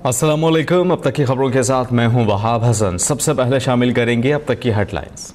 अस्सलामुअलैकुम। अब तक की खबरों के साथ मैं हूं वहाब हसन। सबसे पहले शामिल करेंगे अब तक की हेडलाइंस।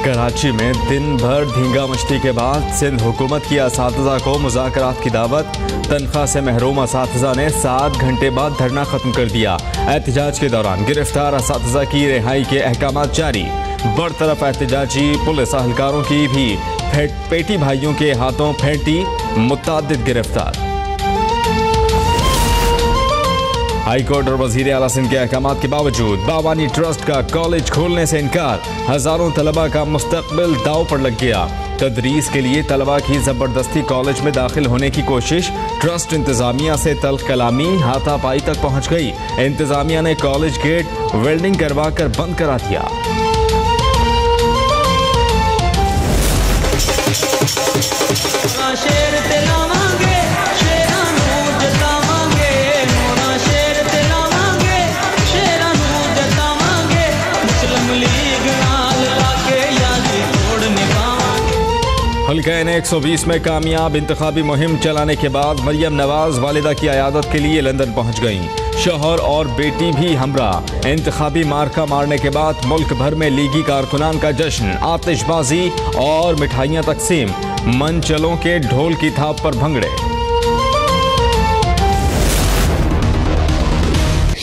कराची में दिन भर धींगा मचती के बाद सिंध हुकूमत की असातिज़ा को मुज़ाकरात की दावत। तनख्वाह से महरूम असातिज़ा ने 7 घंटे बाद धरना खत्म कर दिया। एहतजाज के दौरान गिरफ्तार असातिज़ा की रिहाई के अहकाम जारी। बरतरफ एहतजाजी पुलिस अहलकारों की भी पेटी भाइयों के हाथों फेंटी, मुतअद्दिद गिरफ्तार। हाईकोर्ट और वजीर आला सिंध के अहकामात के बावजूद बावानी ट्रस्ट का कॉलेज खोलने से इनकार। हजारों तलबा का मुस्तकबिल दाव पर लग गया। तदरीस के लिए तलबा की जबरदस्ती कॉलेज में दाखिल होने की कोशिश। ट्रस्ट इंतजामिया से तल्ख कलामी हाथापाई तक पहुंच गई। इंतजामिया ने कॉलेज गेट वेल्डिंग करवा कर बंद करा दिया। हल्का N120 में कामयाब इंतखाबी मुहिम चलाने के बाद मरियम नवाज वालिदा की अयादत के लिए लंदन पहुंच गईं। शौहर और बेटी भी हमरा। इंतखाबी मार्का मारने के बाद मुल्क भर में लीगी कारकुनान का जश्न, आतिशबाजी और मिठाइयां तकसीम। मनचलों के ढोल की थाप पर भंगड़े।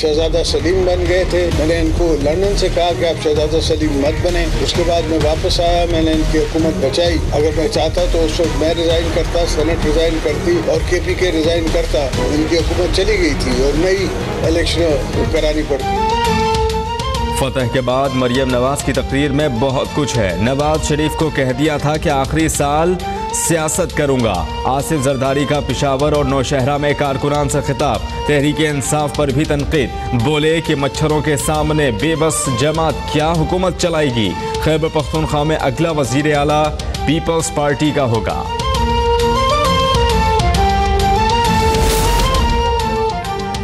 शहजादा सलीम बन गए थे। मैंने इनको लंदन से कहा कि आप शहजादा सलीम मत बने। उसके बाद मैं वापस आया, मैंने इनकी हुकूमत बचाई। अगर मैं चाहता तो उस वक्त मैं रिजाइन करता, सेनेट रिजाइन करती और KPK रिजाइन करता। इनकी हुकूमत चली गई थी और नई इलेक्शन करानी पड़ती। फतह के बाद मरियम नवाज की तकरीर में बहुत कुछ है। नवाज शरीफ को कह दिया था कि आखिरी साल सियासत करूंगा। आसिफ जरदारी का पेशावर और नौशहरा में कारकुनान से खिताब। तहरीक इंसाफ पर भी तनकीद। बोले कि मच्छरों के सामने बेबस जमात क्या हुकूमत चलाएगी। खैबर पख्तूनख्वा में अगला वजीर आला पीपल्स पार्टी का होगा।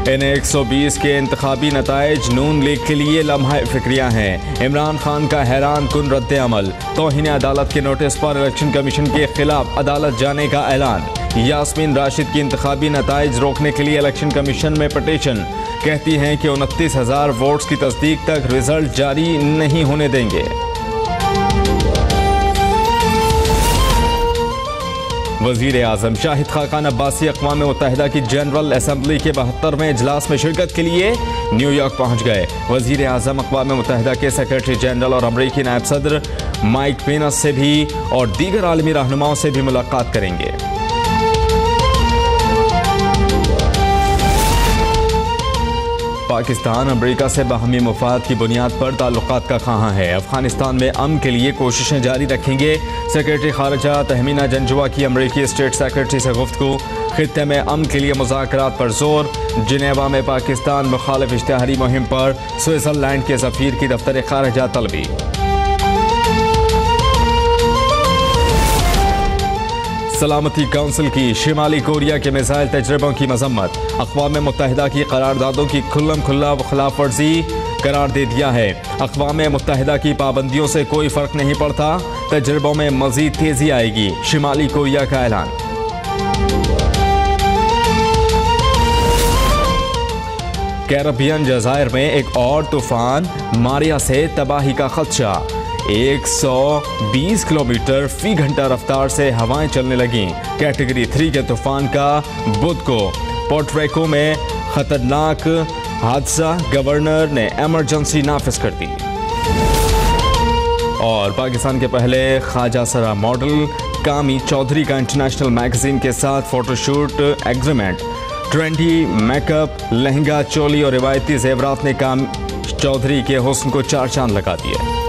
N120 के इंतखाबी नताइज नून लीग के लिए लम्हा फिक्रियां हैं। इमरान खान का हैरान कुन रद्द अमल। तौहीन अदालत के नोटिस पर इलेक्शन कमीशन के खिलाफ अदालत जाने का ऐलान। यास्मीन राशिद की इंतखाबी नताइज रोकने के लिए इलेक्शन कमीशन में पटिशन। कहती हैं कि 29,000 वोट्स की तस्दीक तक रिजल्ट जारी नहीं होने देंगे। वजीर आजम शाहिद खाकान अब्बासी अक़वाम मुत्तहिदा की जनरल असम्बली के 72वें इजलास में शिरकत के लिए न्यूयॉर्क पहुंच गए। वजीर आजम अक़वाम मुत्तहिदा के सेक्रेटरी जनरल और अमरीकी नायब सदर माइक पेनस से भी और दीगर आलमी रहनुमाओं से भी मुलाकात करेंगे। पाकिस्तान अमेरिका से बाहमी मुफाद की बुनियाद पर ताल्लुकात का ख़्वाहां है। अफगानिस्तान में अमन के लिए कोशिशें जारी रखेंगे। सेक्रेटरी खारजा तहमीना जंजुआ की अमरीकी स्टेट सेक्रेटरी से गुफ्तगू। खित्ते में अमन के लिए मुज़ाकरात पर जोर। जिनेवा में पाकिस्तान मुखालिफ इश्तिहारी मुहिम पर स्विट्ज़रलैंड के सफ़ीर की दफ्तर खारजा तलबी। सलामती काउंसिल की शिमाली कोरिया के मिसाइल तजर्बों की मजम्मत। अक़वाम मुत्तहिदा की करारदादों की खुल्लम खुल्ला खिलाफ वर्जी करार दे दिया है। अक़वाम मुत्तहिदा की पाबंदियों से कोई फ़र्क नहीं पड़ता। तजर्बों में मज़ीद तेज़ी आएगी, शिमाली कोरिया का ऐलान। कैरेबियन जज़ायर में एक और तूफान मारिया से तबाही का खदशा। 120 किलोमीटर फी घंटा रफ्तार से हवाएं चलने लगीं। कैटेगरी 3 के तूफान का बुध को पोर्टरिको में खतरनाक हादसा। गवर्नर ने इमरजेंसी नाफिज कर दी। और पाकिस्तान के पहले ख्वाजा सरा मॉडल कामी चौधरी का इंटरनेशनल मैगजीन के साथ photoshoot agreement. Trendy makeup, lehenga, choli और रिवायती जेवरात ने काम चौधरी के हुस्न को 4 चांद लगा दिए।